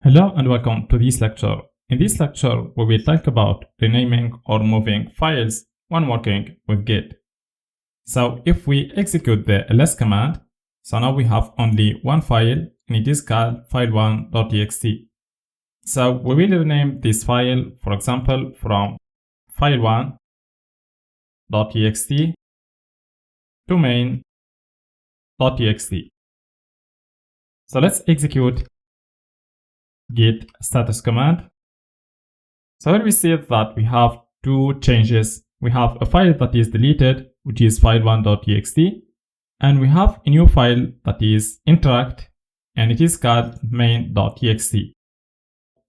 Hello and welcome to this lecture. In this lecture, we will talk about renaming or moving files when working with Git. So if we execute the ls command, so now we have only one file and it is called file1.txt. So we will rename this file, for example, from file1.txt to main.txt. So let's execute git status command. So here we see that we have two changes. We have a file that is deleted, which is file1.txt, and we have a new file that is interact, and it is called main.txt.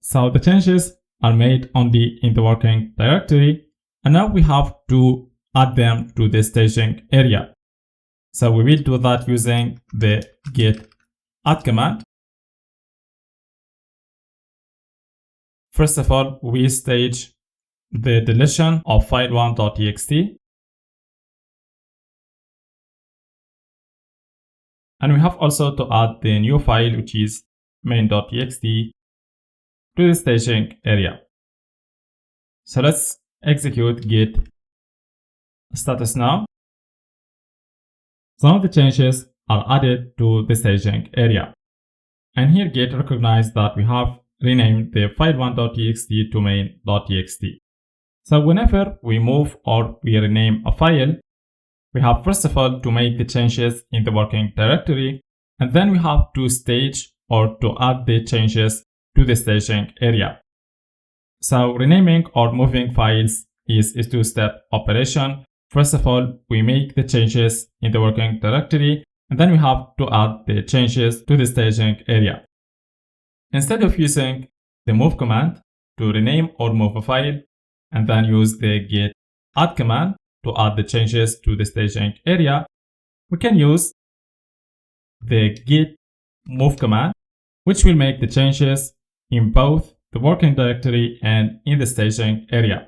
So the changes are made only in the working directory, and now we have to add them to the staging area. So we will do that using the git add command. First of all, we stage the deletion of file1.txt. And we have also to add the new file, which is main.txt, to the staging area. So let's execute git status now. Some of the changes are added to the staging area. And here Git recognizes that we have renamed the file1.txt to main.txt. So whenever we move or we rename a file, we have first of all to make the changes in the working directory, and then we have to stage or to add the changes to the staging area. So renaming or moving files is a two-step operation. First of all, we make the changes in the working directory, and then we have to add the changes to the staging area. Instead of using the move command to rename or move a file, and then use the git add command to add the changes to the staging area, we can use the git move command, which will make the changes in both the working directory and in the staging area.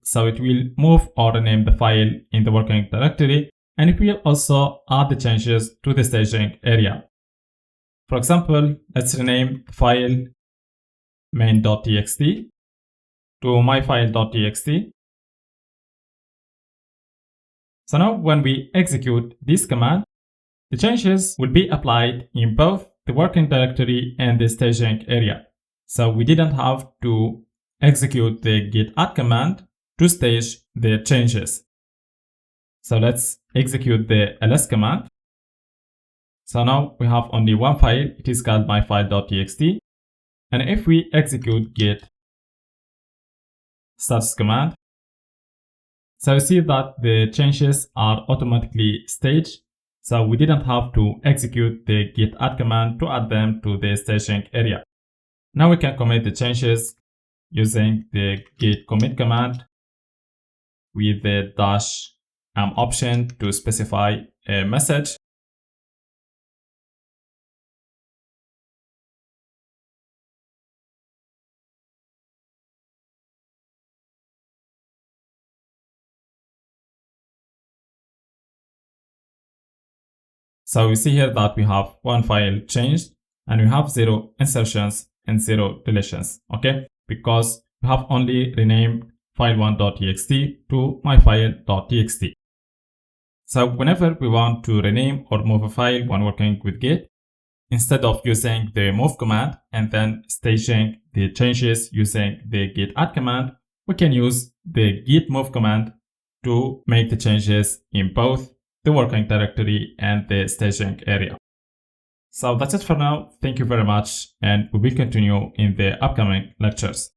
So it will move or rename the file in the working directory, and it will also add the changes to the staging area. For example, let's rename the file main.txt to myfile.txt. So now when we execute this command, the changes will be applied in both the working directory and the staging area. So we didn't have to execute the git add command to stage the changes. So let's execute the ls command. So now we have only one file, it is called myfile.txt. And if we execute git status command, so you see that the changes are automatically staged. So we didn't have to execute the git add command to add them to the staging area. Now we can commit the changes using the git commit command with the -m option to specify a message. So we see here that we have one file changed and we have 0 insertions and 0 deletions, okay? Because we have only renamed file1.txt to myfile.txt. So whenever we want to rename or move a file when working with Git, instead of using the move command and then staging the changes using the git add command, we can use the git move command to make the changes in both the working directory and the staging area. So that's it for now. Thank you very much, and we will continue in the upcoming lectures.